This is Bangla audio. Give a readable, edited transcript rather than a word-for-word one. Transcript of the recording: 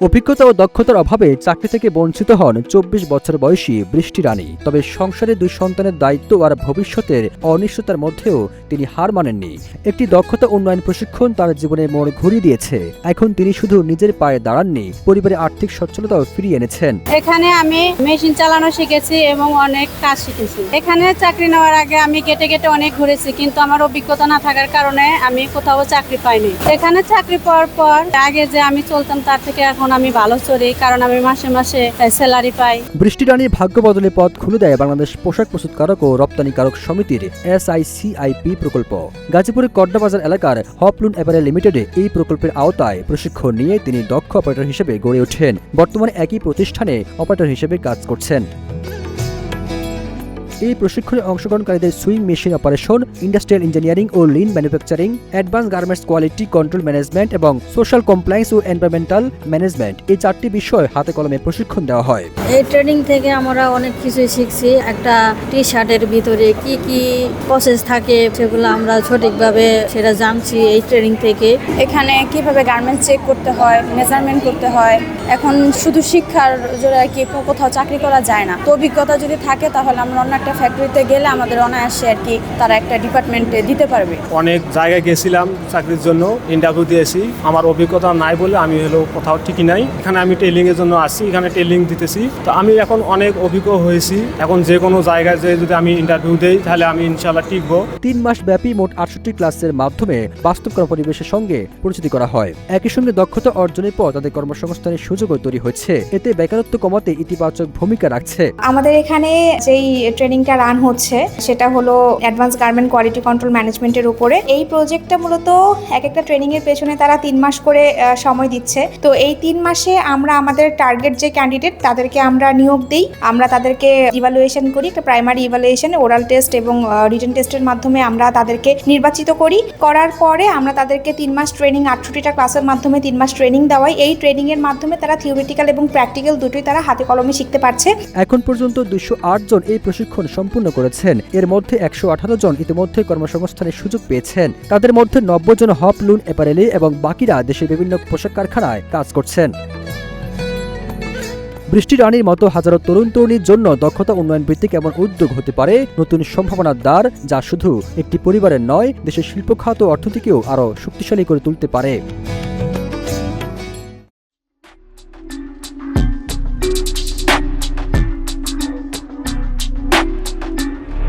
অভিজ্ঞতা ও দক্ষতার অভাবে চাকরি থেকে বঞ্চিত হন ২৪ বছর বয়সী বৃষ্টি রানী। তবে সংসারে ২ সন্তানের দায়িত্ব আর ভবিষ্যতের অনিশ্চয়তার মধ্যেও তিনি হার মানেননি। একটি দক্ষতা উন্নয়ন প্রশিক্ষণ তার জীবনে মোড় ঘুরিয়ে দিয়েছে। এখন তিনি শুধু নিজের পায়ে দাঁড়াননি, পরিবারের আর্থিক সচ্ছলতাও ফিরিয়ে এনেছেন। এখানে আমি মেশিন চালানো শিখেছি এবং অনেক কাজ শিখেছি। এখানে চাকরি নেওয়ার আগে আমি গেটে গেটে অনেক ঘুরেছি, কিন্তু আমার অভিজ্ঞতা না থাকার কারণে আমি কোথাও চাকরি পাইনি। এখানে চাকরি পাওয়ার পর আগে যে আমি চলতাম তার থেকে এখন আমি ভালো চলি, কারণ আমি মাসে মাসে স্যালারি পাই। বৃষ্টি রানীর ভাগ্য বদলে পথ খুলে দেয় বাংলাদেশ পোশাক প্রস্তুতকারক ও রপ্তানিকারক সমিতির SICIP প্রকল্প। গাজীপুরের কড্ডাবাজার এলাকার হপলুন অ্যাপারেল লিমিটেডে এই প্রকল্পের আওতায় প্রশিক্ষণ নিয়ে তিনি দক্ষ অপারেটর হিসেবে গড়ে ওঠেন। বর্তমানে একই প্রতিষ্ঠানে অপারেটর হিসেবে কাজ করছেন। এই প্রশিক্ষণে অংশগ্রহণকারীদের sewing machine operation, industrial engineering ও lean manufacturing, advance garments quality control management এবং সোশ্যাল কমপ্লায়েন্স ও এনভায়রনমেন্টাল ম্যানেজমেন্ট, এই 4টি বিষয় হাতে কলমে প্রশিক্ষণ দেওয়া হয়। এই ট্রেনিং থেকে আমরা অনেক কিছুই শিখছি। একটা টি শার্টের ভিতরে কি কি প্রসেস থাকে সেগুলো আমরা সঠিকভাবে সেটা জানছি এই ট্রেনিং থেকে। এখানে কিভাবে গার্মেন্টস চেক করতে হয়, মেজারমেন্ট করতে হয়। এখন শুধু শিক্ষার জোরে আর কি কোথাও চাকরি করা যায় না। তো অভিজ্ঞতা যদি থাকে তাহলে আমরা অন্য একটা ফ্যাক্টরিতে গেলে আমাদের অনায়াসে আর কি তারা একটা ডিপার্টমেন্টে দিতে পারবে। অনেক জায়গায় গেছিলাম চাকরির জন্য, ইন্টারভিউ দিয়েছি। আমার অভিজ্ঞতা নাই বলে আমি কোথাও ঠিকই নাই। এখানে আমি ট্রেনিং এর জন্য আসছি, এখানে ট্রেনিং দিতেছি। তো আমি এখন অনেক অভিজ্ঞ হয়েছি। এখন যে কোনো জায়গায় যে যদি আমি ইন্টারভিউ দেই তাহলে আমি ইনশাআল্লাহ টিকবো। 3 মাস ব্যাপী মোট 68 ক্লাসের মাধ্যমে বাস্তব কর্মপরিবেশের সঙ্গে পরিচিতি করা হয়। একই সঙ্গে দক্ষতা অর্জনের পর তাদের কর্মসংস্থানের সুযোগও তৈরি হচ্ছে। এতে বেকারত্ব কমাতে ইতিবাচক ভূমিকা রাখছে। আমাদের এখানে যেই ট্রেনিংটা রান হচ্ছে সেটা হলো অ্যাডভান্স গার্মেন্ট কোয়ালিটি কন্ট্রোল ম্যানেজমেন্টের উপরে। এই প্রজেক্টটা মূলত এক একটা ট্রেনিং এর পেছনে তারা 3 মাস করে সময় দিচ্ছে। তো এই 3 মাসে আমরা আমাদের টার্গেট যে ক্যান্ডিডেট তাদেরকে আমরা নিয়োগ দিই। আমরা তাদেরকে ইভালুয়েশন করি, একটা প্রাইমারি ইভালুয়েশন, ওরাল টেস্ট এবং রিটেন টেস্টের মাধ্যমে আমরা তাদেরকে নির্বাচিত করি। করার পরে আমরা তাদেরকে 3 মাস ট্রেনিং, 68টা ক্লাসের মাধ্যমে 3 মাস ট্রেনিং দেওয়াই। এই ট্রেনিং এর মাধ্যমে তারা থিওরিটিক্যাল এবং প্র্যাকটিক্যাল দুটোই তারা হাতে কলমে শিখতে পারছে। এখন পর্যন্ত 208 জন এই প্রশিক্ষণ সম্পূর্ণ করেছেন। এর মধ্যে 118 জন ইতিমধ্যে কর্মসংস্থানের সুযোগ পেয়েছেন। তাদের মধ্যে 90 জন হপলুন অ্যাপারেলে এবং বাকিরা দেশের বিভিন্ন পোশাক কারখানায় কাজ করছেন। বৃষ্টি রানীর মতো হাজারো তরুণ তরুণীর জন্য দক্ষতা উন্নয়ন ভিত্তিক এমন উদ্যোগ হতে পারে নতুন সম্ভাবনার দ্বার, যা শুধু একটি পরিবারের নয়, দেশের শিল্প খাত ও অর্থনীতিকেও আরও শক্তিশালী করে তুলতে পারে।